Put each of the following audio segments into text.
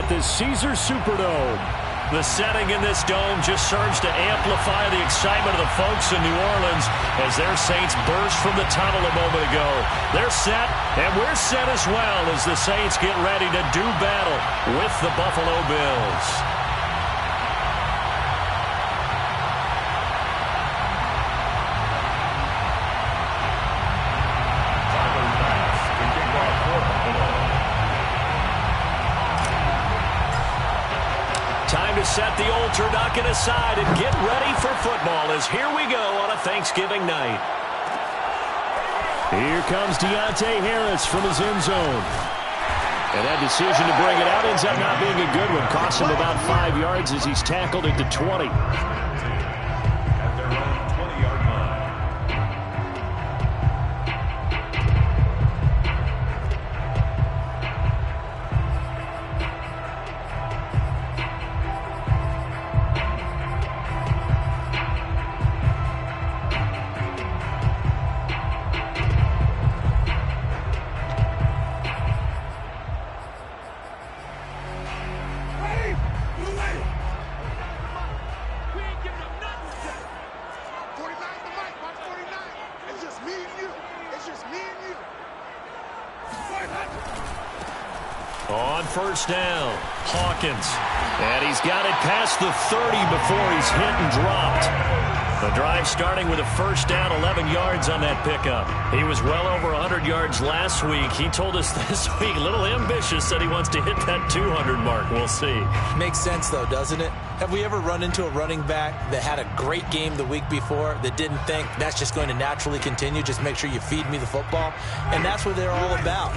the Caesars Superdome. The setting in this dome just serves to amplify the excitement of the folks in New Orleans as their Saints burst from the tunnel a moment ago. They're set, and we're set as well as the Saints get ready to do battle with the Buffalo Bills. Time to set the old turducken aside and get ready for football as here we go on a Thanksgiving night. Here comes Deontay Harris from his end zone. And that decision to bring it out ends up not being a good one. Costs him about 5 yards as he's tackled at the 20. On first down, Hawkins. And he's got it past the 30 before he's hit and dropped. The drive starting with a first down, 11 yards on that pickup. He was well over 100 yards last week. He told us this week, a little ambitious, said he wants to hit that 200 mark. We'll see. Makes sense, though, doesn't it? Have we ever run into a running back that had a great game the week before that didn't think that's just going to naturally continue? Just make sure you feed me the football. And that's what they're all about.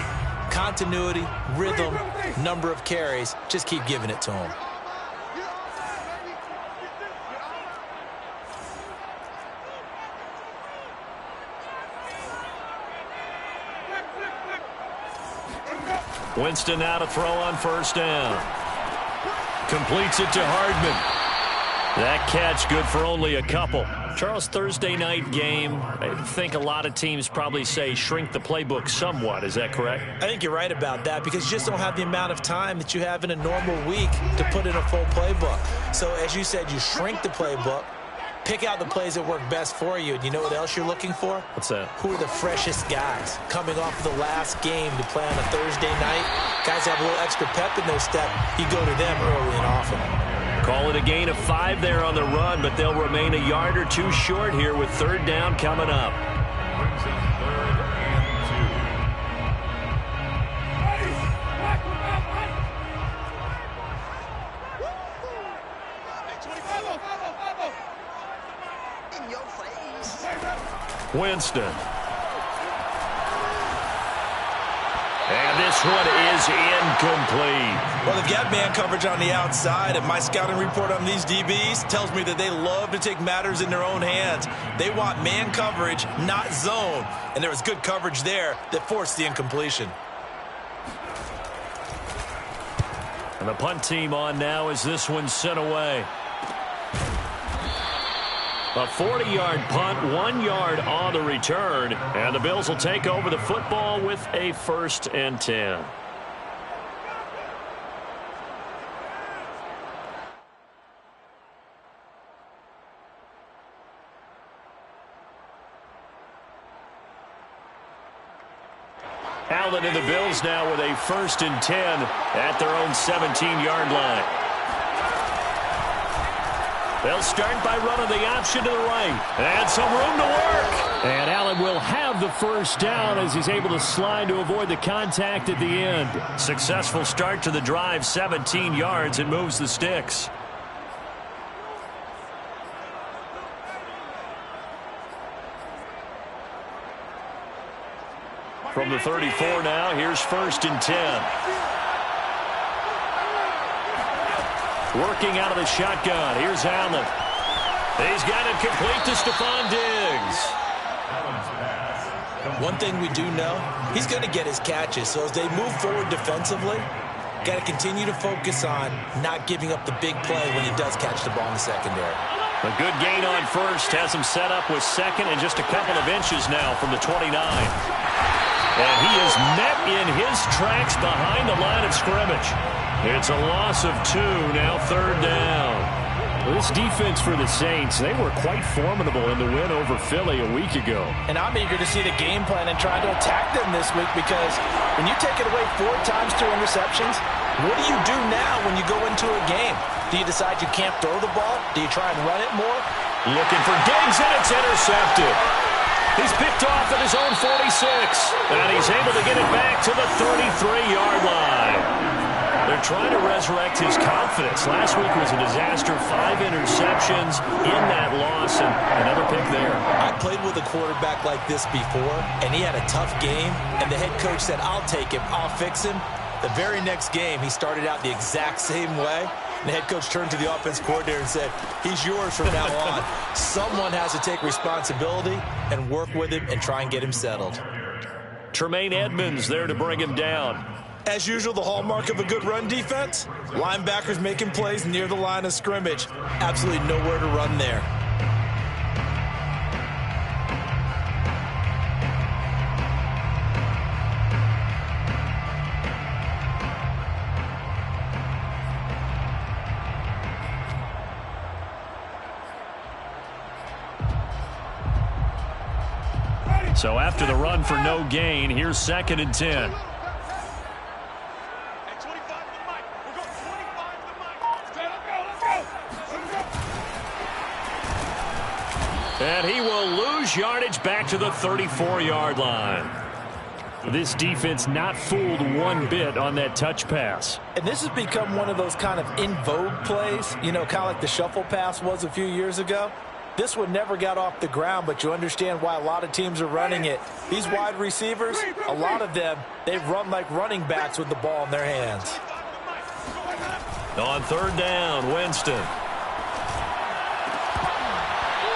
Continuity, rhythm, number of carries. Just keep giving it to him. Winston now to throw on first down. Completes it to Hardman. That catch good for only a couple. Charles, Thursday night game, I think a lot of teams probably say shrink the playbook somewhat. Is that correct? I think you're right about that because you just don't have the amount of time that you have in a normal week to put in a full playbook. So as you said, you shrink the playbook, pick out the plays that work best for you. And you know what else you're looking for? What's that? Who are the freshest guys coming off of the last game to play on a Thursday night? Guys have a little extra pep in their step. You go to them early and often. Call it a gain of 5 there on the run, but they'll remain a yard or two short here with third down coming up. Winston. And this one is incomplete. Well, they've got man coverage on the outside, and my scouting report on these DBs tells me that they love to take matters in their own hands. They want man coverage, not zone. And there was good coverage there that forced the incompletion. And the punt team on now as this one's sent away. A 40-yard punt, 1 yard on the return. And the Bills will take over the football with a 1st and 10. Allen and the Bills now with a 1st and 10 at their own 17-yard line. They'll start by running the option to the right. And some room to work. And Allen will have the first down as he's able to slide to avoid the contact at the end. Successful start to the drive, 17 yards, and moves the sticks. From the 34 now, here's 1st and 10. Working out of the shotgun. Here's Allen. He's got it complete to Stephon Diggs. One thing we do know, he's going to get his catches. So as they move forward defensively, got to continue to focus on not giving up the big play when he does catch the ball in the secondary. A good gain on first. Has him set up with second and just a couple of inches now from the 29. And he is met in his tracks behind the line of scrimmage. It's a loss of 2, now 3rd down. This defense for the Saints, they were quite formidable in the win over Philly a week ago. And I'm eager to see the game plan and trying to attack them this week, because when you take it away 4 times through interceptions, what do you do now when you go into a game? Do you decide you can't throw the ball? Do you try and run it more? Looking for Diggs, and it's intercepted. He's picked off at his own 46, and he's able to get it back to the 33-yard line. They're trying to resurrect his confidence. Last week was a disaster. 5 interceptions in that loss, and another pick there. I played with a quarterback like this before, and he had a tough game, and the head coach said, I'll take him, I'll fix him. The very next game, he started out the exact same way. And the head coach turned to the offense coordinator and said, he's yours from now on. Someone has to take responsibility and work with him and try and get him settled. Tremaine Edmonds there to bring him down. As usual, the hallmark of a good run defense, linebackers making plays near the line of scrimmage. Absolutely nowhere to run there. So after the run for no gain, here's 2nd and 10. And he will lose yardage back to the 34-yard line. This defense not fooled one bit on that touch pass. And this has become one of those kind of in vogue plays, you know, kind of like the shuffle pass was a few years ago. This one never got off the ground, but you understand why a lot of teams are running it. These wide receivers, a lot of them, they run like running backs with the ball in their hands. On 3rd down, Winston.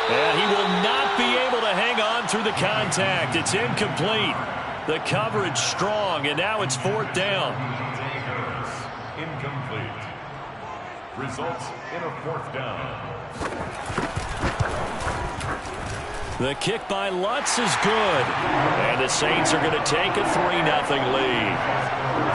And he will not be able to hang on through the contact. It's incomplete. The coverage strong, and now it's 4th down. Incomplete. Results in a 4th down. The kick by Lutz is good. And the Saints are going to take a 3-0 lead.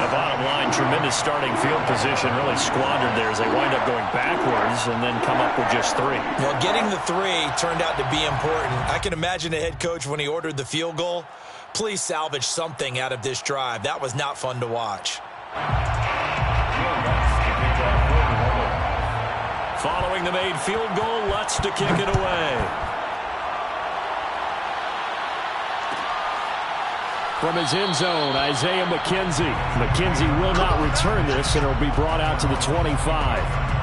The bottom line, tremendous starting field position, really squandered there as they wind up going backwards and then come up with just 3. Well, getting the 3 turned out to be important. I can imagine the head coach when he ordered the field goal. Please salvage something out of this drive. That was not fun to watch. Following the made field goal, Lutz to kick it away. From his end zone, Isaiah McKenzie. McKenzie will not return this, and it'll be brought out to the 25.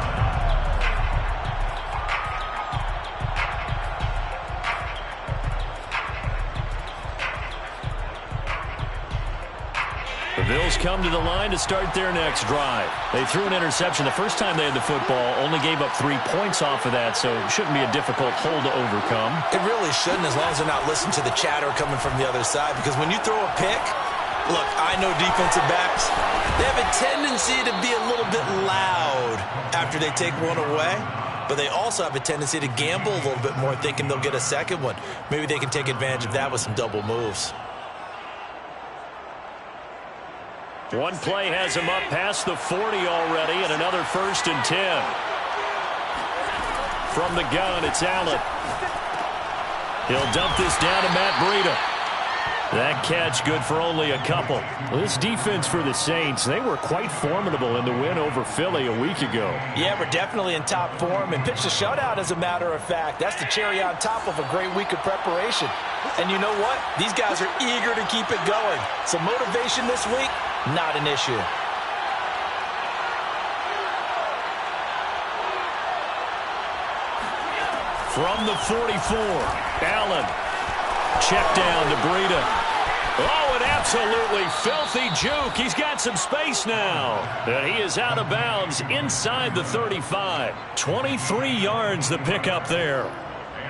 The Bills come to the line to start their next drive. They threw an interception the first time they had the football, only gave up 3 points off of that, so it shouldn't be a difficult hole to overcome. It really shouldn't, as long as they're not listening to the chatter coming from the other side, because when you throw a pick, look, I know defensive backs, they have a tendency to be a little bit loud after they take one away, but they also have a tendency to gamble a little bit more, thinking they'll get a second one. Maybe they can take advantage of that with some double moves. One play has him up past the 40 already, and another 1st and 10. From the gun, it's Allen. He'll dump this down to Matt Breida. That catch good for only a couple. Well, this defense for the Saints, they were quite formidable in the win over Philly a week ago. Yeah, we're definitely in top form and pitched a shutout, as a matter of fact. That's the cherry on top of a great week of preparation. And you know what? These guys are eager to keep it going. So motivation this week, not an issue. From the 44, Allen. Check down to Breida. Oh, an absolutely filthy juke. He's got some space now. And he is out of bounds inside the 35. 23 yards the pickup there.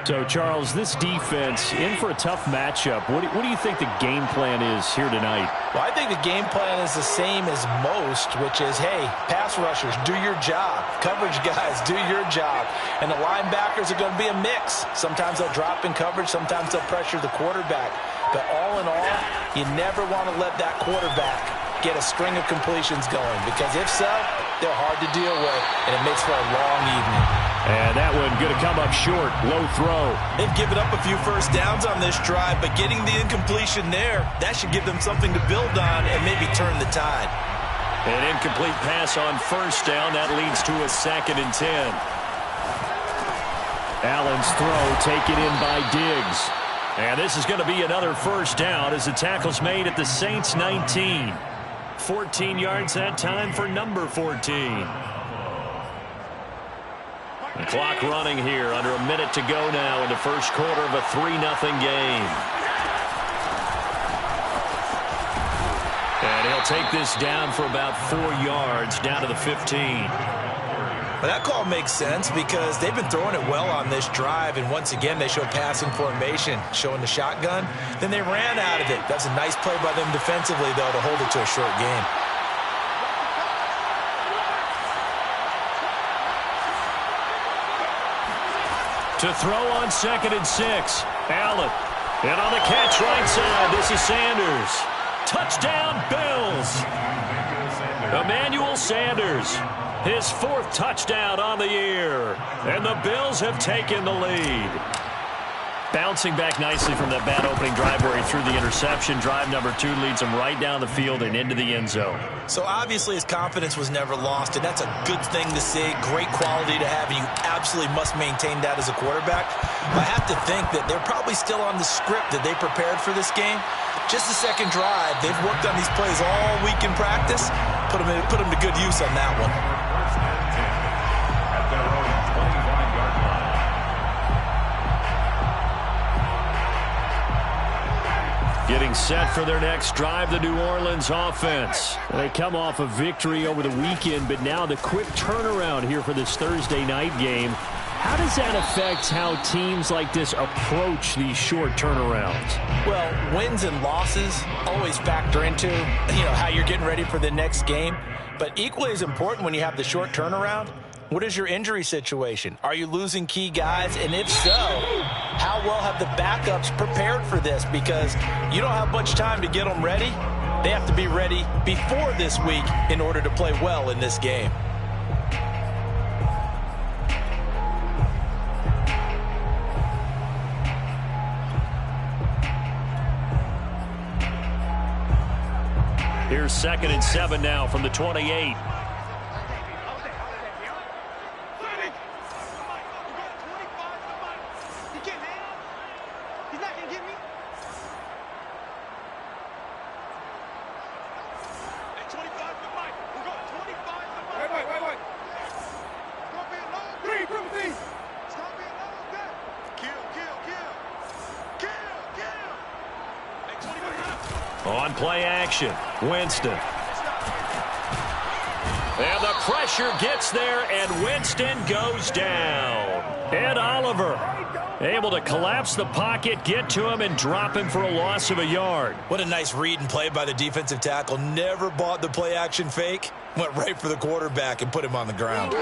So, Charles, this defense in for a tough matchup. What do you think the game plan is here tonight? Well, I think the game plan is the same as most, which is, hey, pass rushers, do your job. Coverage guys, do your job. And the linebackers are going to be a mix. Sometimes they'll drop in coverage. Sometimes they'll pressure the quarterback. But all in all, you never want to let that quarterback get a string of completions going, because if so, they're hard to deal with, and it makes for a long evening. And that one going to come up short. Low throw. They've given up a few first downs on this drive, but getting the incompletion there, that should give them something to build on and maybe turn the tide. An incomplete pass on first down. That leads to a 2nd and 10. Allen's throw taken in by Diggs. And this is going to be another first down as the tackle's made at the Saints 19. 14 yards that time for number 14. The clock running here, under a minute to go now in the first quarter of a 3-0 game. And he'll take this down for about 4 yards, down to the 15. Well, that call makes sense because they've been throwing it well on this drive, and once again they show passing formation, showing the shotgun. Then they ran out of it. That's a nice play by them defensively, though, to hold it to a short game. To throw on 2nd and 6. Allen. And on the catch right side, this is Sanders. Touchdown, Bills. Emmanuel Sanders. His 4th touchdown on the year. And the Bills have taken the lead. Bouncing back nicely from that bad opening drive where he threw the interception. Drive number 2 leads him right down the field and into the end zone. So obviously his confidence was never lost, and that's a good thing to see. Great quality to have, and you absolutely must maintain that as a quarterback. I have to think that they're probably still on the script that they prepared for this game. Just the second drive. They've worked on these plays all week in practice. Put them to good use on that one. At their own 25-yard line. Getting set for their next drive, the New Orleans offense. They come off a victory over the weekend, but now the quick turnaround here for this Thursday night game. How does that affect how teams like this approach these short turnarounds? Well, wins and losses always factor into, how you're getting ready for the next game. But equally as important when you have the short turnaround, what is your injury situation? Are you losing key guys? And if so, how well have the backups prepared for this? Because you don't have much time to get them ready. They have to be ready before this week in order to play well in this game. Here's 2nd and 7 now from the 28. On play action, Winston. And the pressure gets there, and Winston goes down. Ed Oliver able to collapse the pocket, get to him, and drop him for a loss of a yard. What a nice read and play by the defensive tackle. Never bought the play action fake. Went right for the quarterback and put him on the ground.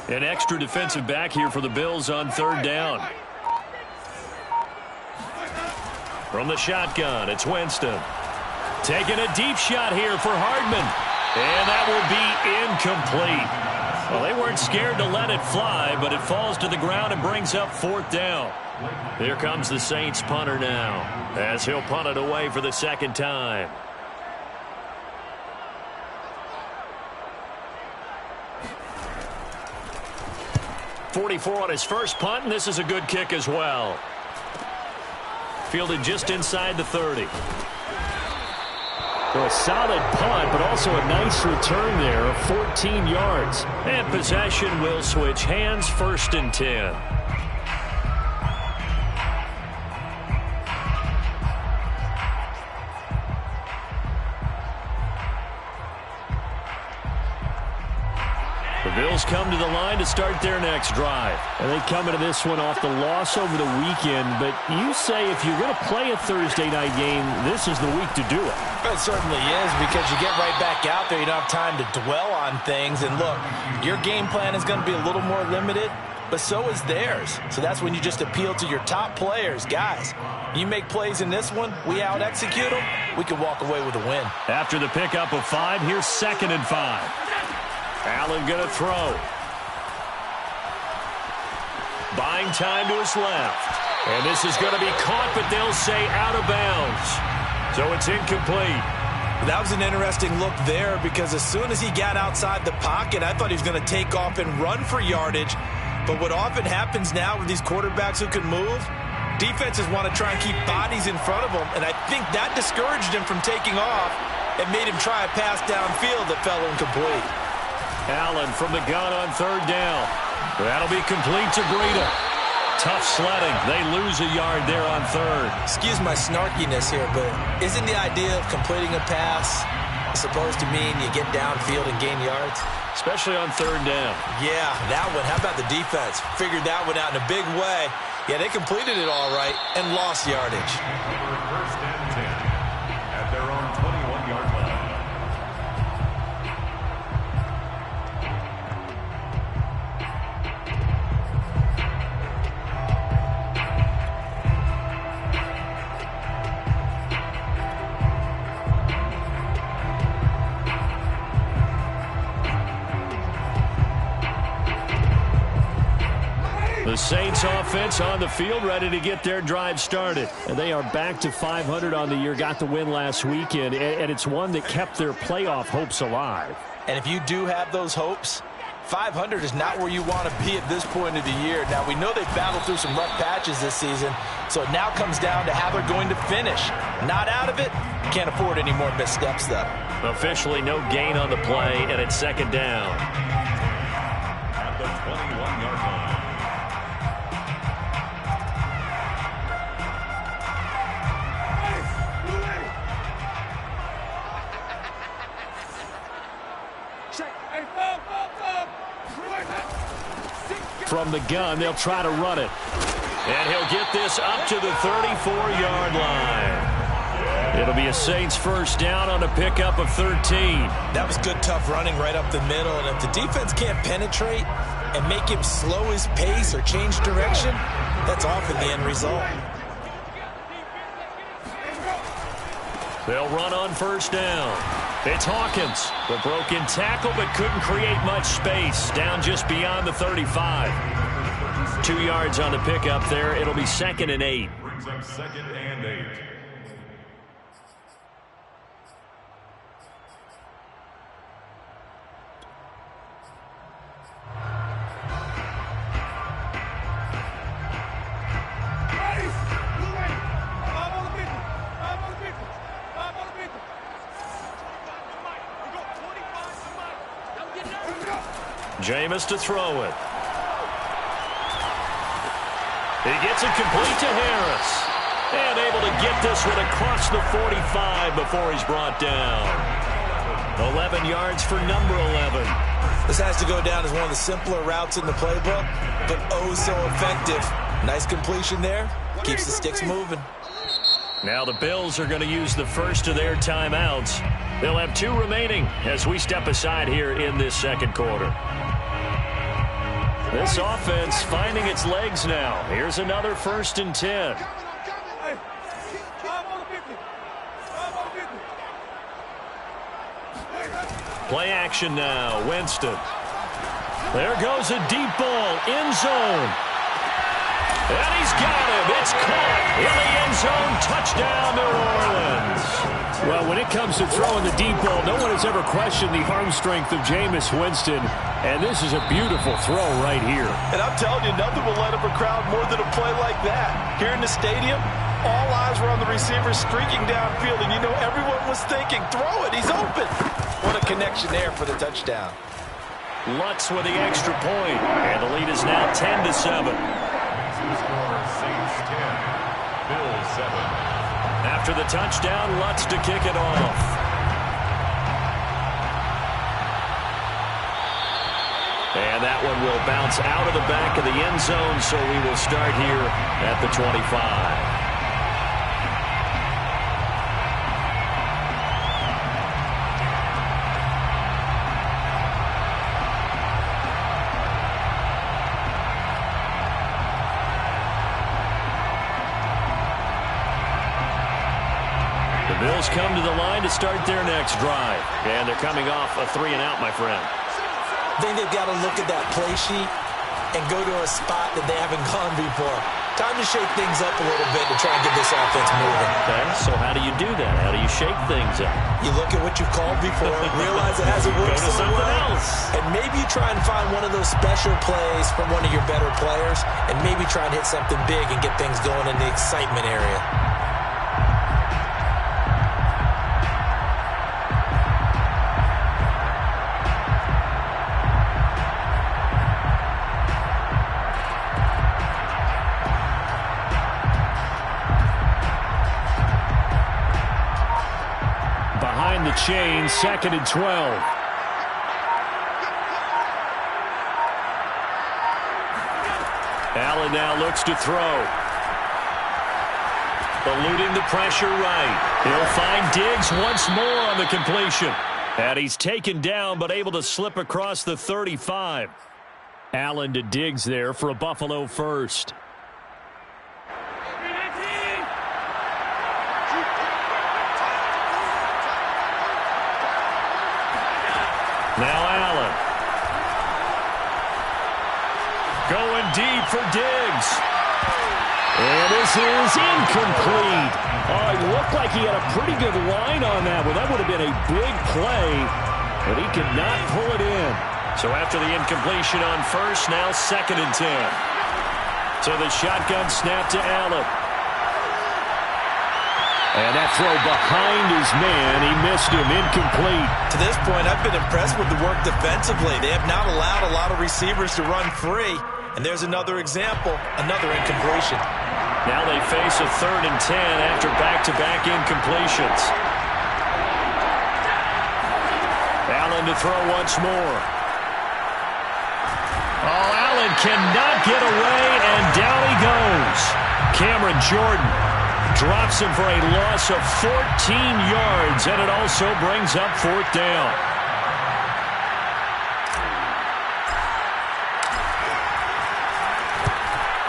An extra defensive back here for the Bills on 3rd down. From the shotgun, it's Winston. Taking a deep shot here for Hardman. And that will be incomplete. Well, they weren't scared to let it fly, but it falls to the ground and brings up 4th down. Here comes the Saints punter now, as he'll punt it away for the 2nd time. .44 on his first punt, and this is a good kick as well. Fielded just inside the 30. So a solid punt, but also a nice return there of 14 yards. And possession will switch hands, 1st and 10. The Bills come to the line to start their next drive. And they come into this one off the loss over the weekend. But you say if you're going to play a Thursday night game, this is the week to do it. It certainly is, because you get right back out there. You don't have time to dwell on things. And look, your game plan is going to be a little more limited, but so is theirs. So that's when you just appeal to your top players. Guys, you make plays in this one, we out-execute them, we can walk away with a win. After the pickup of 5, here's 2nd and 5. Allen going to throw. Buying time to his left. And this is going to be caught, but they'll say out of bounds. So it's incomplete. That was an interesting look there, because as soon as he got outside the pocket, I thought he was going to take off and run for yardage. But what often happens now with these quarterbacks who can move, defenses want to try and keep bodies in front of them, and I think that discouraged him from taking off and made him try a pass downfield that fell incomplete. Allen from the gun on 3rd down. That'll be complete to Breida. Tough sledding. They lose a yard there on 3rd. Excuse my snarkiness here, but isn't the idea of completing a pass supposed to mean you get downfield and gain yards? Especially on 3rd down. Yeah, that one. How about the defense? Figured that one out in a big way. Yeah, they completed it all right and lost yardage. 1st and 10 at their own 21-yard line. The Saints offense on the field, ready to get their drive started. And they are back to 500 on the year, got the win last weekend, and it's one that kept their playoff hopes alive. And if you do have those hopes, 500 is not where you want to be at this point of the year. Now, we know they've battled through some rough patches this season, so it now comes down to how they're going to finish. Not out of it, can't afford any more missteps, though. Officially no gain on the play, and it's 2nd down. At the 21-yard line. From the gun, they'll try to run it. And he'll get this up to the 34-yard line. It'll be a Saints 1st down on a pickup of 13. That was good, tough running right up the middle. And if the defense can't penetrate and make him slow his pace or change direction, that's often the end result. They'll run on 1st down. It's Hawkins. The broken tackle, but couldn't create much space. Down just beyond the 35. 2 yards on the pickup there. It'll be 2nd and 8. Brings up 2nd and 8. Jameis to throw it. He gets it complete to Harris. And able to get this one across the 45 before he's brought down. 11 yards for number 11. This has to go down as one of the simpler routes in the playbook, but oh so effective. Nice completion there. Keeps the sticks moving. Now the Bills are going to use the first of their timeouts. They'll have 2 remaining as we step aside here in this 2nd quarter. This offense finding its legs now. Here's another 1st and 10. Play action now. Winston. There goes a deep ball. End zone. And he's got him. It's caught in the end zone. Touchdown, New Orleans. Well, when it comes to throwing the deep ball, no one has ever questioned the arm strength of Jameis Winston. And this is a beautiful throw right here. And I'm telling you, nothing will light up a crowd more than a play like that. Here in the stadium, all eyes were on the receiver streaking downfield, and you know everyone was thinking, throw it, he's open. What a connection there for the touchdown. Lutz with the extra point, and the lead is now 10-7. Score Saints 10, Bills 7. After the touchdown, Lutz to kick it off. And that one will bounce out of the back of the end zone, so we will start here at the 25. The Bills come to the line to start their next drive. And they're coming off a 3-and-out, my friend. I think they've got to look at that play sheet and go to a spot that they haven't gone before. Time to shake things up a little bit to try and get this offense moving. Okay, so how do you do that? How do you shake things up? You look at what you've called before, realize it hasn't worked so well, and maybe you try and find one of those special plays from one of your better players, and maybe try and hit something big and get things going in the excitement area. The chain, 2nd and 12. Allen now looks to throw. Eluding the pressure right. He'll find Diggs once more on the completion. And he's taken down but able to slip across the 35. Allen to Diggs there for a Buffalo first. Now Allen. Going deep for Diggs. And this is incomplete. Oh, it looked like he had a pretty good line on that one. That would have been a big play, but he could not pull it in. So after the incompletion on first, now 2nd and 10. So the shotgun snap to Allen. And that throw behind his man, he missed him, incomplete. To this point, I've been impressed with the work defensively. They have not allowed a lot of receivers to run free. And there's another example, another incompletion. Now they face a 3rd and 10 after back-to-back incompletions. Allen to throw once more. Oh, Allen cannot get away, and down he goes. Cameron Jordan drops him for a loss of 14 yards, and it also brings up 4th down.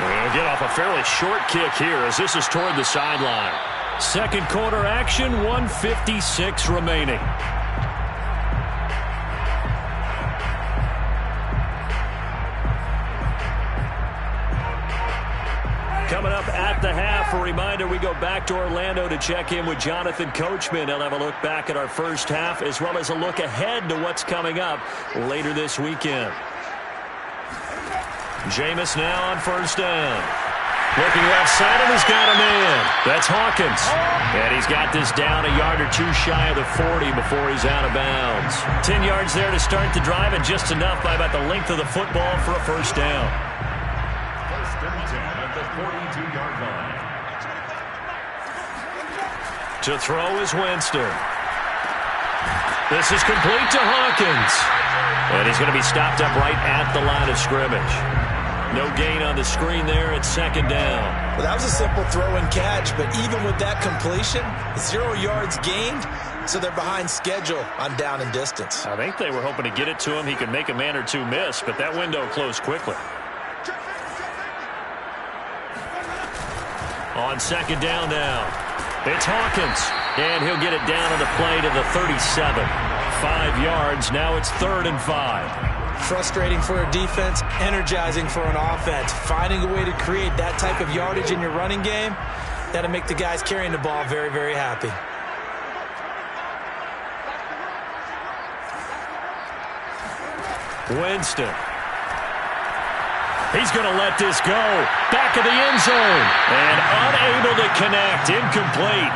We'll get off a fairly short kick here as this is toward the sideline. 2nd quarter action, 1:56 remaining. Coming up at the half, a reminder, we go back to Orlando to check in with Jonathan Coachman. He'll have a look back at our first half as well as a look ahead to what's coming up later this weekend. Jameis now on 1st down. Looking left side, and he's got a man. That's Hawkins. And he's got this down a yard or two shy of the 40 before he's out of bounds. 10 yards there to start the drive, and just enough by about the length of the football for a 1st down. 1st and 10 at the 42-yard line. To throw is Winston. This is complete to Hawkins. And he's going to be stopped up right at the line of scrimmage. No gain on the screen there at 2nd down. Well, that was a simple throw and catch, but even with that completion, 0 yards gained, so they're behind schedule on down and distance. I think they were hoping to get it to him. He could make a man or two miss, but that window closed quickly. On 2nd down now, it's Hawkins, and he'll get it down on the play to the 37. 5 yards, now it's 3rd and 5. Frustrating for a defense, energizing for an offense. Finding a way to create that type of yardage in your running game, that'll make the guys carrying the ball very, very happy. Winston. He's going to let this go. Back of the end zone. And unable to connect. Incomplete.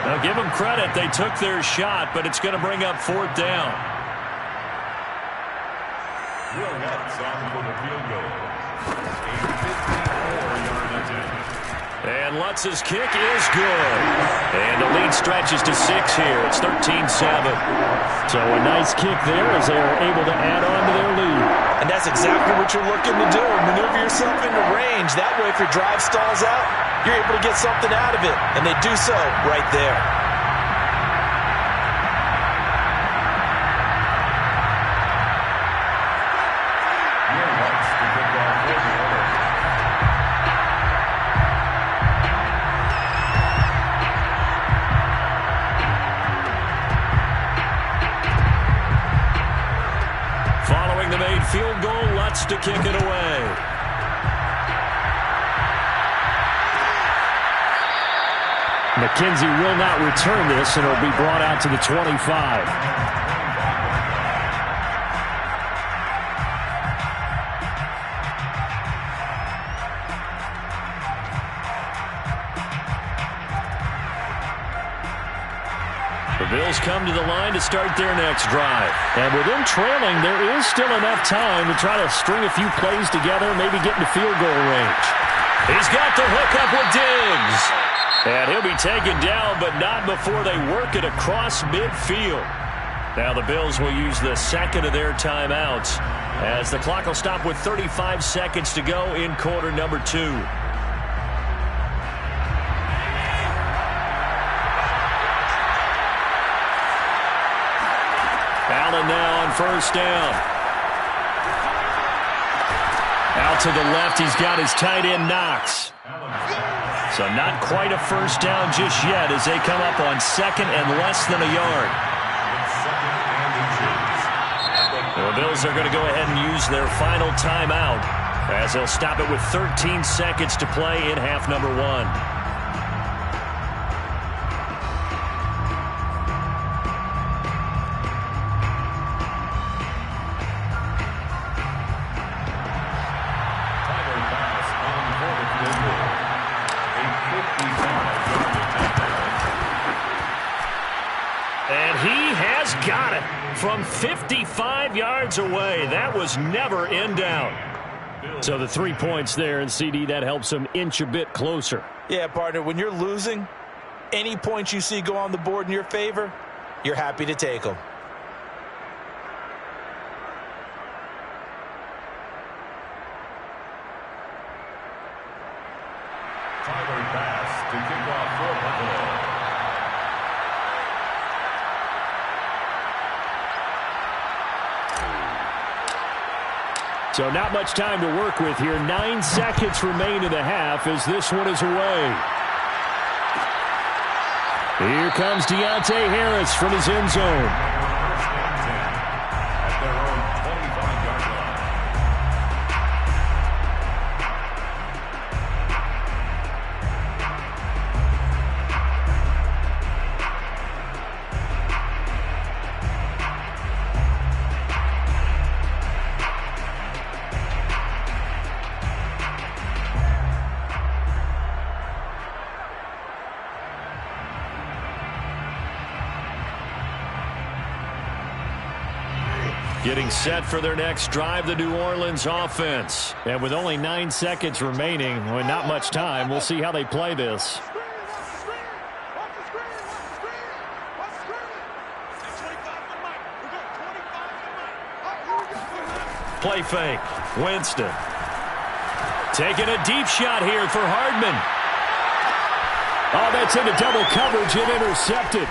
Now give them credit. They took their shot, but it's going to bring up 4th down. Will Lutz on for the field goal. A 54-yard attempt. And Lutz's kick is good. And the lead stretches to 6 here. It's 13-7. So a nice kick there as they're able to add on to their lead. And that's exactly what you're looking to do. Maneuver yourself into range. That way, if your drive stalls out, you're able to get something out of it. And they do so right there. Following the made field goal, Lutz to kick it away. McKenzie will not return this, and it'll be brought out to the 25. The Bills come to the line to start their next drive. And with them trailing, there is still enough time to try to string a few plays together, maybe get into field goal range. He's got the hookup with Diggs. And he'll be taken down, but not before they work it across midfield. Now the Bills will use the second of their timeouts as the clock will stop with 35 seconds to go in quarter number 2. Allen now on first down. Out to the left, he's got his tight end Knox. So not quite a first down just yet as they come up on second and less than a yard. The Bills are going to go ahead and use their final timeout as they'll stop it with 13 seconds to play in half number 1. And he has got it from 55 yards away. That was never in doubt. So the 3 points there, and CD, that helps them inch a bit closer. Yeah, partner, when you're losing, any points you see go on the board in your favor, you're happy to take them. Tyler Bass to kick off for Buffalo. So not much time to work with here. 9 seconds remain in the half as this one is away. Here comes Deontay Harris from his end zone. At their own 25-yard line. Getting set for their next drive, the New Orleans offense. And with only 9 seconds remaining, well, not much time, we'll see how they play this. Play fake. Winston. Taking a deep shot here for Hardman. Oh, that's into double coverage and intercepted.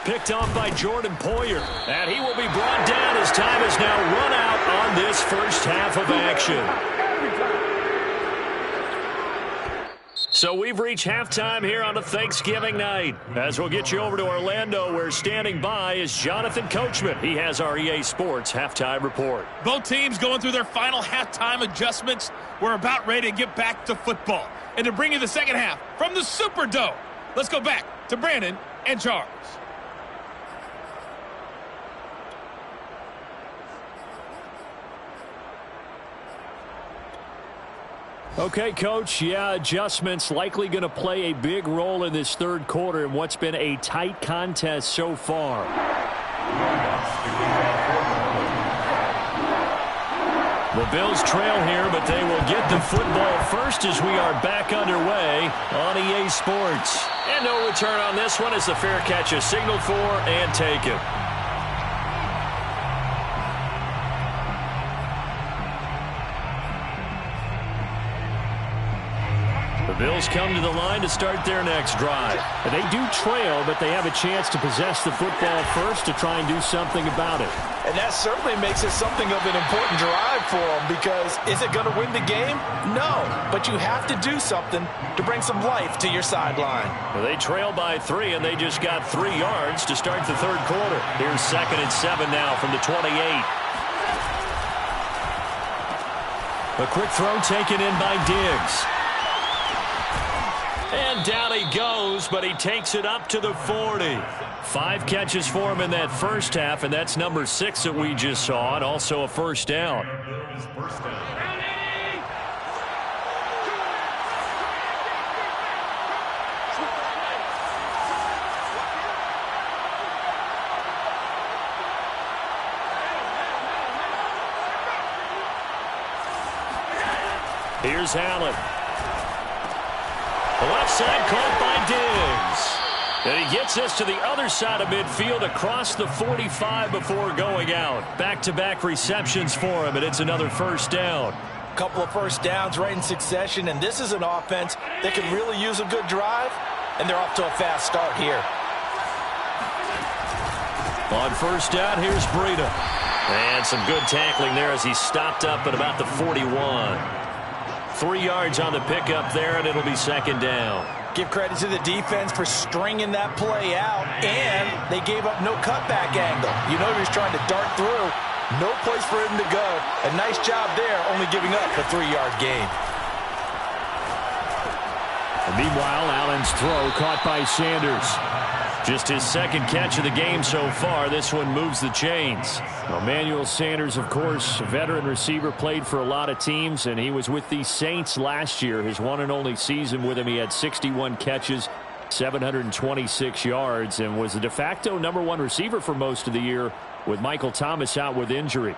Picked off by Jordan Poyer. And he will be brought down as time has now run out on this first half of action. So we've reached halftime here on a Thanksgiving night. As we'll get you over to Orlando, where standing by is Jonathan Coachman. He has our EA Sports halftime report. Both teams going through their final halftime adjustments. We're about ready to get back to football. And to bring you the second half from the Superdome, let's go back to Brandon and Charles. Okay, Coach, yeah, adjustments likely going to play a big role in this third quarter in what's been a tight contest so far. The Bills trail here, but they will get the football first as we are back underway on EA Sports. And no return on this one as the fair catch is signaled for and taken. The Bills come to the line to start their next drive. They do trail, but they have a chance to possess the football first to try and do something about it. And that certainly makes it something of an important drive for them, because is it going to win the game? No, but you have to do something to bring some life to your sideline. Well, they trail by 3, and they just got 3 yards to start the third quarter. Here's 2nd and 7 now from the 28. A quick throw taken in by Diggs. And down he goes, but he takes it up to the 40. 5 catches for him in that first half, and that's number 6 that we just saw, and also a first down. Here's Allen. The left side caught by Diggs. And he gets us to the other side of midfield across the 45 before going out. Back-to-back receptions for him, and it's another first down. A couple of first downs right in succession, and this is an offense that could really use a good drive, and they're off to a fast start here. On first down, here's Breida. And some good tackling there as he stopped up at about the 41. 3 yards on the pickup there, and it'll be second down. Give credit to the defense for stringing that play out, and they gave up no cutback angle. You know he was trying to dart through. No place for him to go. A nice job there, only giving up a 3-yard gain. And meanwhile, Allen's throw caught by Sanders. Just his second catch of the game so far. This one moves the chains. Well, Emmanuel Sanders, of course, a veteran receiver, played for a lot of teams, and he was with the Saints last year. His one and only season with him, he had 61 catches, 726 yards, and was the de facto #1 receiver for most of the year with Michael Thomas out with injury.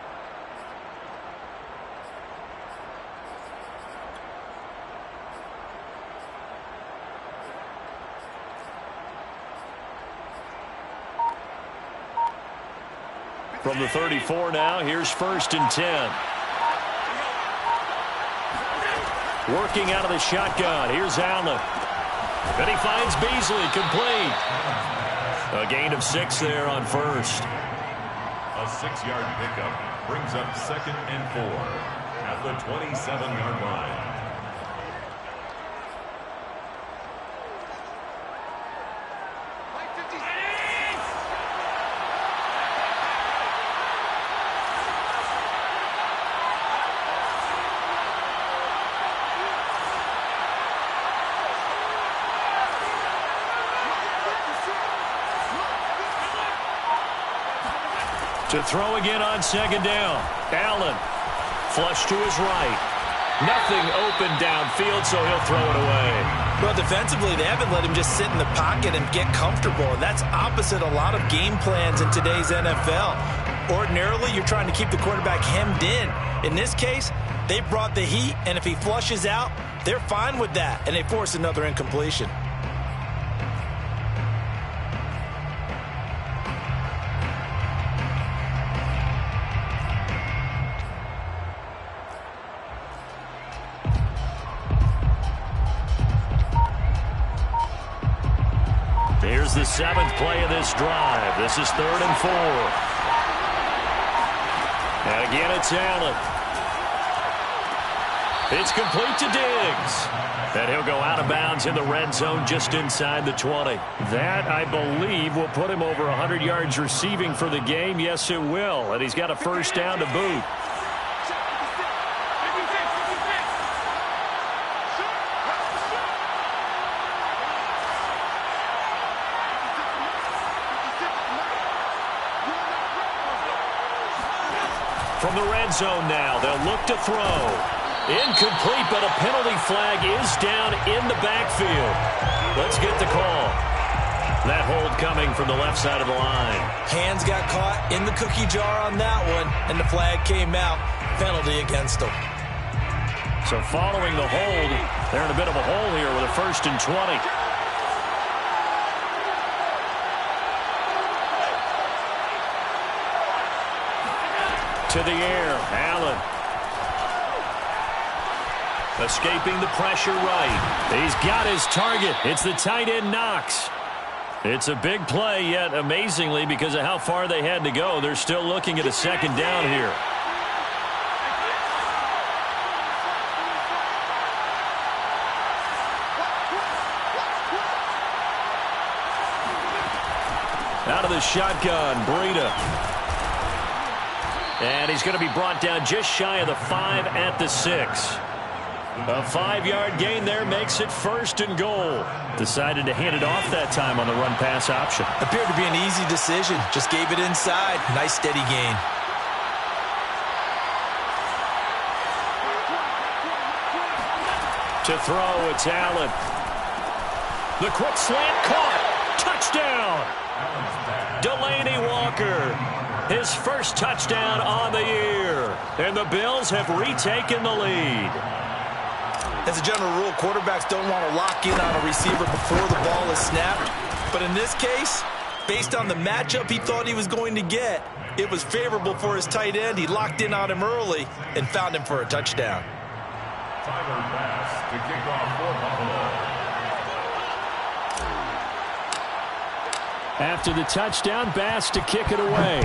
From the 34 now, here's 1st and 10. Working out of the shotgun, here's Allen. Then he finds Beasley, complete. A gain of 6 there on first. A 6-yard pickup brings up 2nd and 4 at the 27-yard line. To throw again on second down. Allen, flush to his right. Nothing open downfield, so he'll throw it away. Well, defensively, they haven't let him just sit in the pocket and get comfortable. That's opposite a lot of game plans in today's NFL. Ordinarily, you're trying to keep the quarterback hemmed in. In this case, they brought the heat, and if he flushes out, they're fine with that, and they force another incompletion. Here's the 7th play of this drive. This is 3rd and 4. And again, it's Allen. It's complete to Diggs. And he'll go out of bounds in the red zone just inside the 20. That, I believe, will put him over 100 yards receiving for the game. Yes, it will. And he's got a first down to boot. From the red zone now, they'll look to throw. Incomplete, but a penalty flag is down in the backfield. Let's get the call. That hold coming from the left side of the line. Hands got caught in the cookie jar on that one, and the flag came out. penalty against them. So following the hold, they're in a bit of a hole here with a 1st and 20. To the air, Allen. Escaping the pressure right. He's got his target. It's the tight end Knox. It's a big play, yet amazingly, because of how far they had to go, they're still looking at a 2nd down here. Out of the shotgun, Breida. And he's going to be brought down just shy of the 5 at the 6. A 5-yard gain there makes it 1st and goal. Decided to hand it off that time on the run-pass option. Appeared to be an easy decision. Just gave it inside. Nice steady gain. To throw, it's Allen. The quick slant caught. Touchdown. Delaney Walker. His first touchdown on the year. And the Bills have retaken the lead. As a general rule, quarterbacks don't want to lock in on a receiver before the ball is snapped. But in this case, based on the matchup he thought he was going to get, it was favorable for his tight end. He locked in on him early and found him for a touchdown. Tyler Bass to kick off for Buffalo. After the touchdown, Bass to kick it away.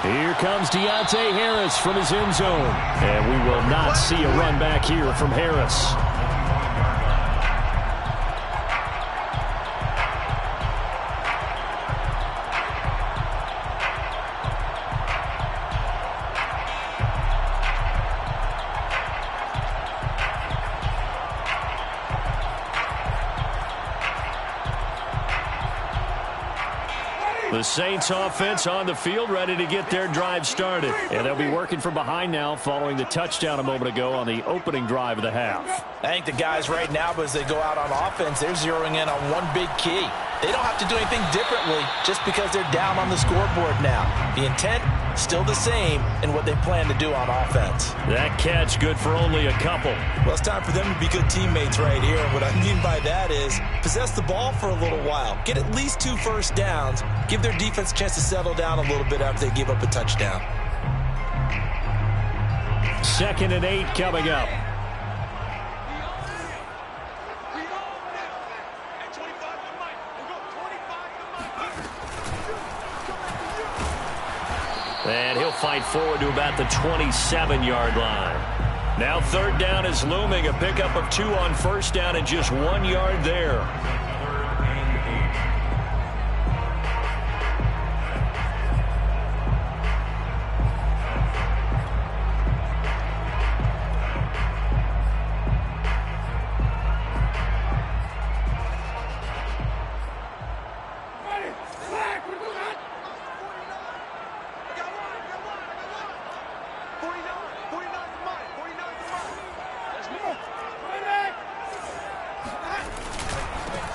Here comes Deontay Harris from his end zone. And we will not see a run back here from Harris. The Saints offense on the field, ready to get their drive started. And they'll be working from behind now following the touchdown a moment ago on the opening drive of the half. I think the guys right now, as they go out on offense, they're zeroing in on one big key. They don't have to do anything differently just because they're down on the scoreboard now. The intent, still the same in what they plan to do on offense. That catch good for only a couple. Well, it's time for them to be good teammates right here. And what I mean by that is possess the ball for a little while. Get at least 2 first downs. Give their defense a chance to settle down a little bit after they give up a touchdown. 2nd and 8 coming up. And he'll fight forward to about the 27-yard line. Now 3rd down is looming. A pickup of 2 on 1st down and just 1 yard there.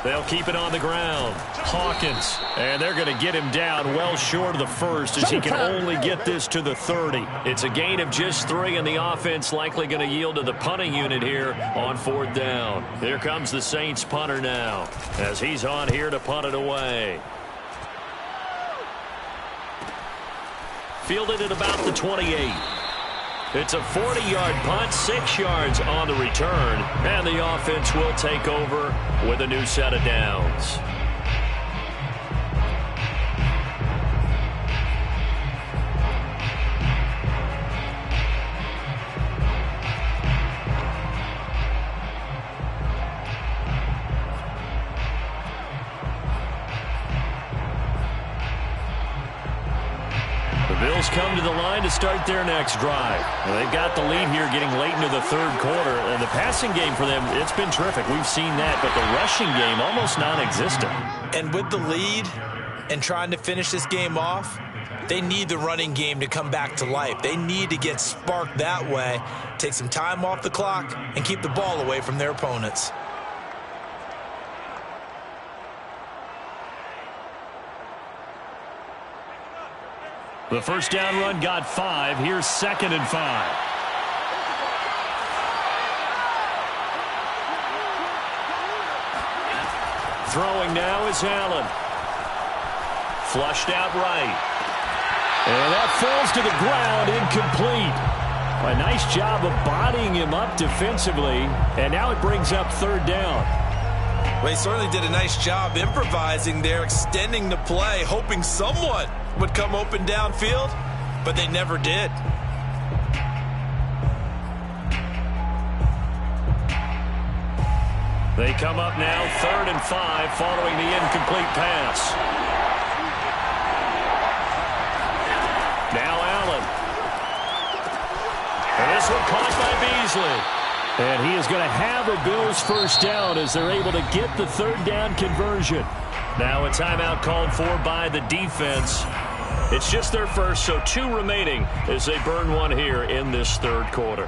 They'll keep it on the ground. Hawkins. And they're going to get him down well short of the 1st as he can only get this to the 30. It's a gain of just 3, and the offense likely going to yield to the punting unit here on 4th down. Here comes the Saints punter now as he's on here to punt it away. Fielded at about the 28. It's a 40-yard punt, 6 yards on the return, and the offense will take over with a new set of downs. The Bills come to the line to start their next drive. Well, they've got the lead here getting late into the 3rd quarter. And the passing game for them, it's been terrific. We've seen that, but the rushing game almost non-existent. And with the lead and trying to finish this game off, they need the running game to come back to life. They need to get sparked that way, take some time off the clock, and keep the ball away from their opponents. The first down run got 5. Here's 2nd and 5. Throwing now is Allen. Flushed out right. And that falls to the ground, incomplete. A nice job of bodying him up defensively, and now it brings up 3rd down. Well, he certainly did a nice job improvising there, extending the play, hoping someone would come open downfield, but they never did. They come up now 3rd and 5 following the incomplete pass. Now Allen. And this one caught by Beasley. And he is going to have a Bills first down as they're able to get the 3rd down conversion. Now a timeout called for by the defense. It's just their first, so 2 remaining as they burn one here in this 3rd quarter.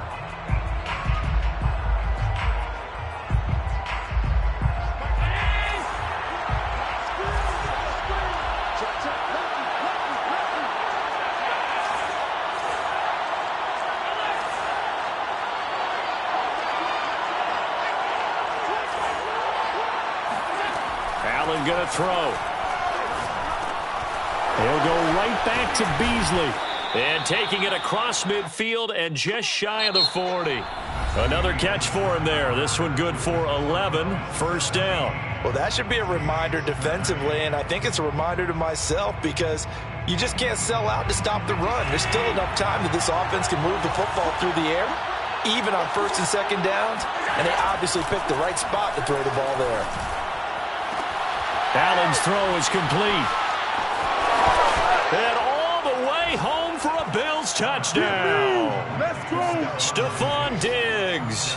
Allen going to throw. He'll go right back to Beasley. And taking it across midfield and just shy of the 40. Another catch for him there. This one good for 11. First down. Well, that should be a reminder defensively, and I think it's a reminder to myself because you just can't sell out to stop the run. There's still enough time that this offense can move the football through the air, even on 1st and 2nd downs, and they obviously picked the right spot to throw the ball there. Allen's throw is complete. And all the way home for a Bills touchdown. Let's go. Stephon Diggs.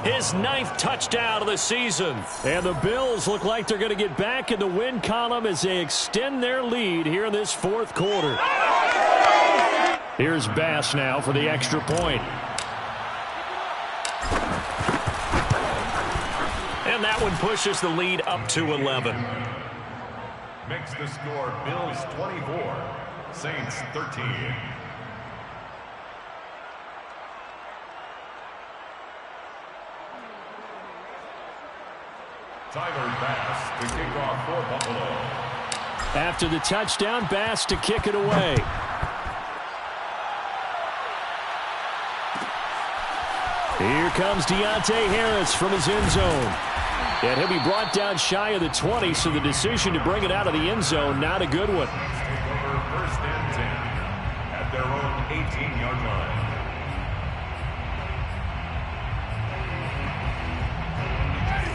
His 9th touchdown of the season. And the Bills look like they're going to get back in the win column as they extend their lead here in this 4th quarter. Here's Bass now for the extra point. And that one pushes the lead up to 11. Makes the score Bills 24, Saints 13. Tyler Bass to kick off for Buffalo. After the touchdown, Bass to kick it away. Here comes Deontay Harris from his end zone. And he'll be brought down shy of the 20, so the decision to bring it out of the end zone, not a good one. Take over 1st and 10 at their own 18-yard line.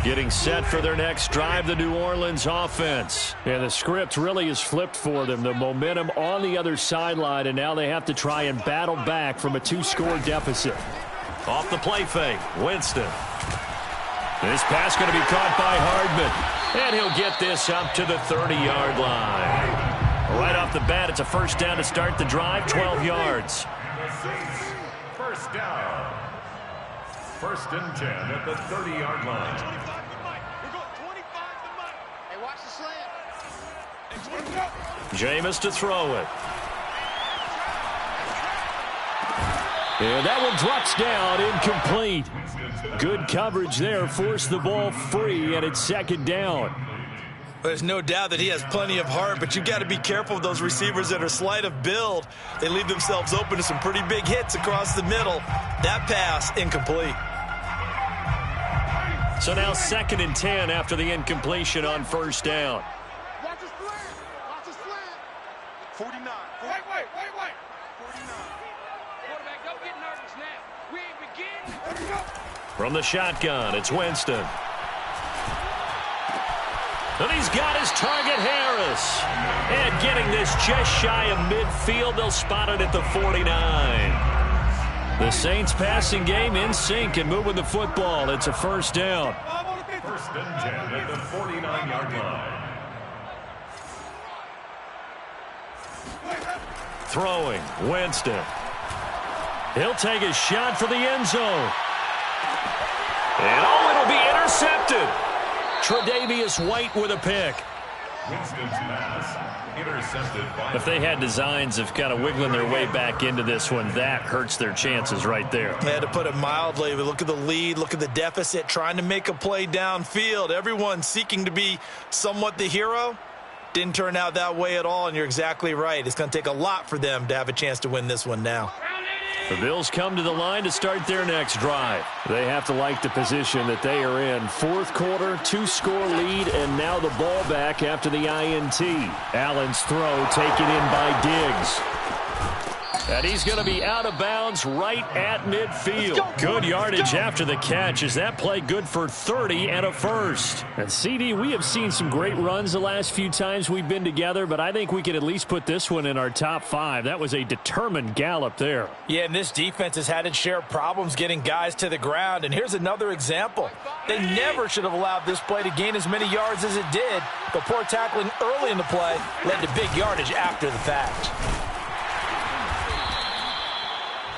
Getting set for their next drive, the New Orleans offense. And the script really is flipped for them. The momentum on the other sideline, and now they have to try and battle back from a 2-score deficit. Off the play fake, Winston. This pass going to be caught by Hardman. And he'll get this up to the 30-yard line. Right off the bat, it's a first down to start the drive, 12 yards. The Saints, first down. 1st and 10 at the 30-yard line. Hey, watch the slant. Jameis to throw it. And that one drops down, incomplete. Good coverage there, forced the ball free, and it's 2nd down. There's no doubt that he has plenty of heart, but you've got to be careful with those receivers that are slight of build. They leave themselves open to some pretty big hits across the middle. That pass, incomplete. So now 2nd and 10 after the incompletion on first down. Watch the slant. Watch the slant. 49. Wait. 49. Quarterback, don't get nervous now. We ain't beginning. From the shotgun, it's Winston. And he's got his target, Harris. And getting this just shy of midfield, they'll spot it at the 49. The Saints passing game in sync and moving the football. It's a first down. 1st and 10 at the 49-yard line. Throwing, Winston. He'll take a shot for the end zone. And it'll be intercepted. Tre'Davious White with a pick. Winston's pass intercepted by... If they had designs of kind of wiggling their way back into this one, that hurts their chances right there. They had to put it mildly. But look at the lead. Look at the deficit. Trying to make a play downfield. Everyone seeking to be somewhat the hero. Didn't turn out that way at all, and you're exactly right. It's going to take a lot for them to have a chance to win this one now. The Bills come to the line to start their next drive. They have to like the position that they are in. Fourth quarter, 2-score lead, and now the ball back after the INT. Allen's throw taken in by Diggs. And he's going to be out of bounds right at midfield. Good yardage after the catch. Is that play good for 30 and a first? And CD, we have seen some great runs the last few times we've been together, but I think we could at least put this one in our top 5. That was a determined gallop there. Yeah, and this defense has had its share of problems getting guys to the ground. And here's another example. They never should have allowed this play to gain as many yards as it did, but poor tackling early in the play led to big yardage after the fact.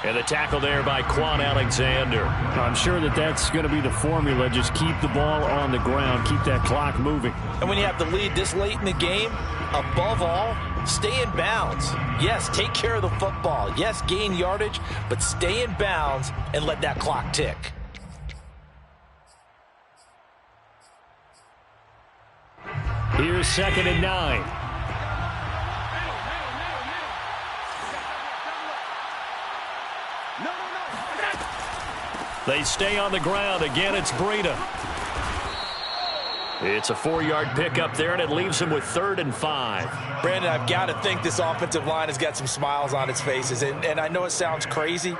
And the tackle there by Quan Alexander. I'm sure that that's going to be the formula. Just keep the ball on the ground. Keep that clock moving. And when you have the lead this late in the game, above all, stay in bounds. Yes, take care of the football. Yes, gain yardage, but stay in bounds and let that clock tick. Here's 2nd and 9. They stay on the ground. Again, it's Breida. It's a 4-yard pickup there, and it leaves him with 3rd and 5. Brandon, I've got to think this offensive line has got some smiles on its faces. And I know it sounds crazy,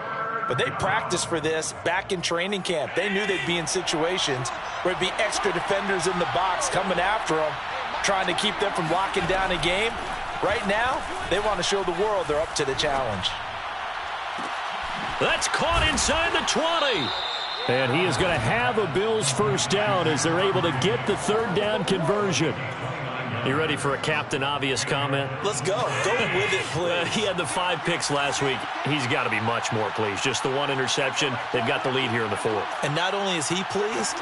but they practiced for this back in training camp. They knew they'd be in situations where it'd be extra defenders in the box coming after them, trying to keep them from locking down a game. Right now, they want to show the world they're up to the challenge. That's caught inside the 20. And he is going to have a Bills first down as they're able to get the 3rd down conversion. You ready for a Captain Obvious comment? Let's go. Go with it, please. He had the 5 picks last week. He's got to be much more pleased. Just the 1 interception. They've got the lead here in the 4th. And not only is he pleased,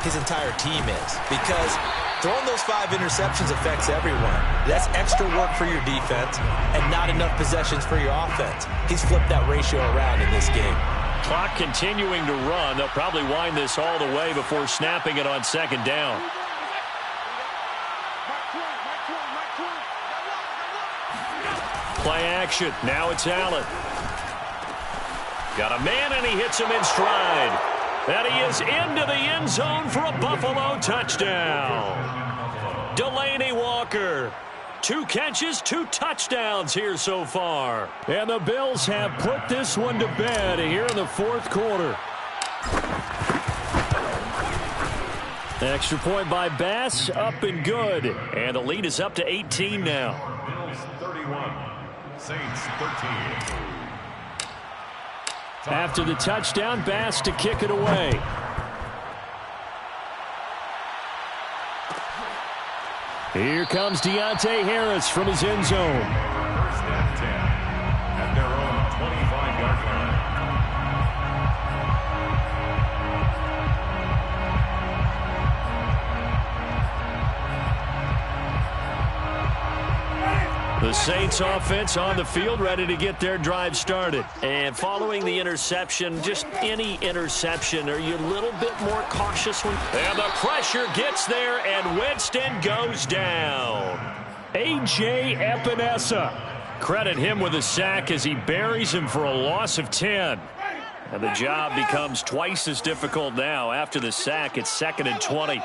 his entire team is. Because throwing those 5 interceptions affects everyone. That's extra work for your defense and not enough possessions for your offense. He's flipped that ratio around in this game. Clock continuing to run. They'll probably wind this all the way before snapping it on 2nd down. Play action. Now it's Allen. Got a man, and he hits him in stride. And he is into the end zone for a Buffalo touchdown. Delaney Walker. 2 catches, 2 touchdowns here so far. And the Bills have put this one to bed here in the 4th quarter. Extra point by Bass, up and good. And the lead is up to 18 now. Bills 31, Saints 13. After the touchdown, Bass to kick it away. Here comes Deontay Harris from his end zone. 1st and 10 at their own 25-yard line. The Saints offense on the field, ready to get their drive started. And following the interception, just any interception, are you a little bit more cautious when... And the pressure gets there, and Winston goes down. A.J. Epinesa. Credit him with a sack as he buries him for a loss of 10. And the job becomes twice as difficult now. After the sack, it's 2nd and 20.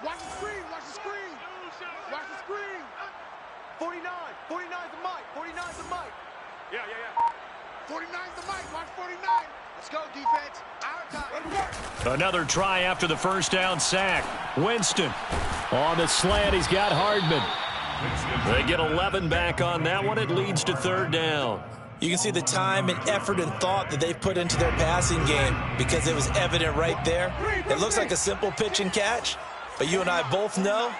Watch the screen, watch the screen. Watch the screen. 49. 49's the mic. 49's the mic. Yeah. 49's the mic. Watch 49. Let's go, defense. Our time. Another try after the first down sack. Winston. On the slant, he's got Hardman. They get 11 back on that one. It leads to 3rd down. You can see the time and effort and thought that they've put into their passing game because it was evident right there. It looks like a simple pitch and catch, but you and I both know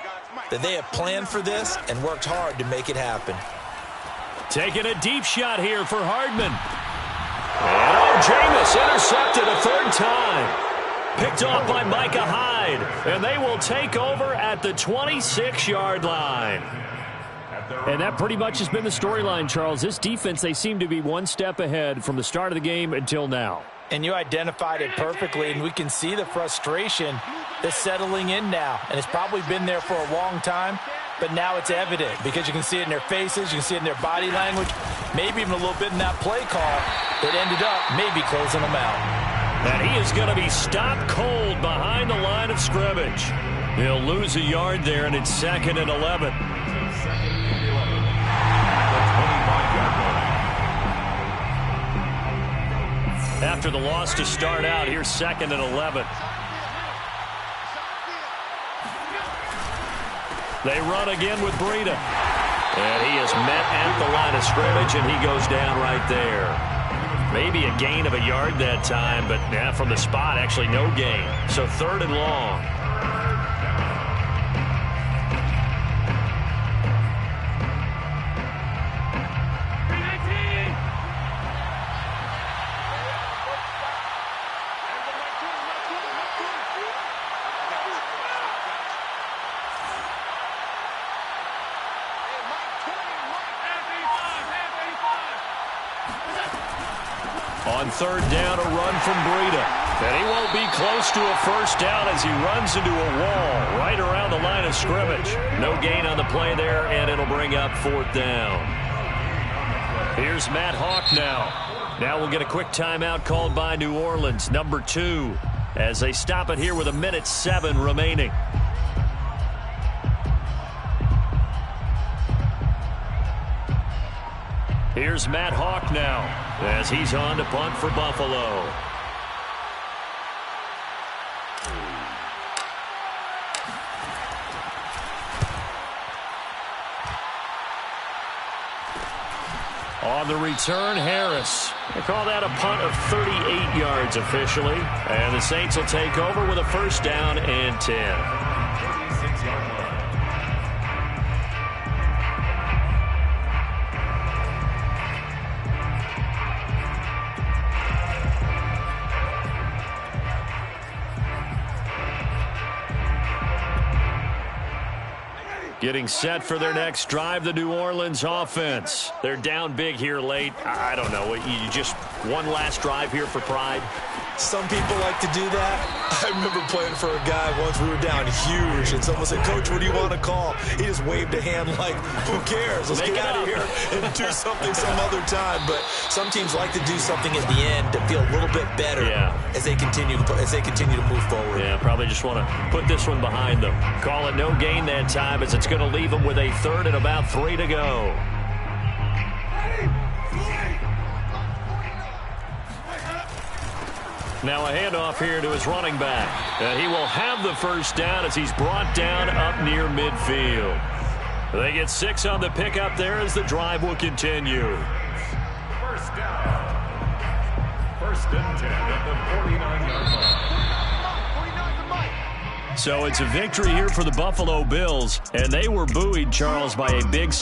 that they have planned for this and worked hard to make it happen. Taking a deep shot here for Hardman. And Jameis intercepted a 3rd time. Picked off by Micah Hyde. And they will take over at the 26-yard line. And that pretty much has been the storyline, Charles. This defense, they seem to be one step ahead from the start of the game until now. And you identified it perfectly, and we can see the frustration that's settling in now. And it's probably been there for a long time, but now it's evident because you can see it in their faces, you can see it in their body language, maybe even a little bit in that play call that ended up maybe closing them out. And he is going to be stopped cold behind the line of scrimmage. He'll lose a yard there, and it's 2nd and 11. After the loss to start out, here's 2nd and 11. They run again with Breida. And he is met at the line of scrimmage, and he goes down right there. Maybe a gain of a yard that time, but from the spot, actually no gain. So 3rd and long. On 3rd down, a run from Breida. And he won't be close to a first down as he runs into a wall right around the line of scrimmage. No gain on the play there, and it'll bring up 4th down. Here's Matt Hawk now. Now we'll get a quick timeout called by New Orleans, number 2, as they stop it here with 1:07 remaining. Here's Matt Hawk now as he's on to punt for Buffalo. On the return, Harris. They call that a punt of 38 yards officially. And the Saints will take over with a 1st down and 10. Getting set for their next drive, the New Orleans offense. They're down big here late. I don't know. You just one last drive here for pride? Some people like to do that. I remember playing for a guy once. We were down huge, and someone said, "Coach, what do you want to call?" He just waved a hand like, "Who cares? Let's get out of here and do something some other time." But some teams like to do something at the end to feel a little bit better as they continue to move forward. Yeah, probably just want to put this one behind them. Call it no gain that time, as it's going to leave them with a 3rd and about 3 to go. Now a handoff here to his running back. And he will have the 1st down as he's brought down up near midfield. They get 6 on the pickup there as the drive will continue. 1st down. 1st and 10 at the 49-yard line. So it's a victory here for the Buffalo Bills. And they were buoyed, Charles, by a big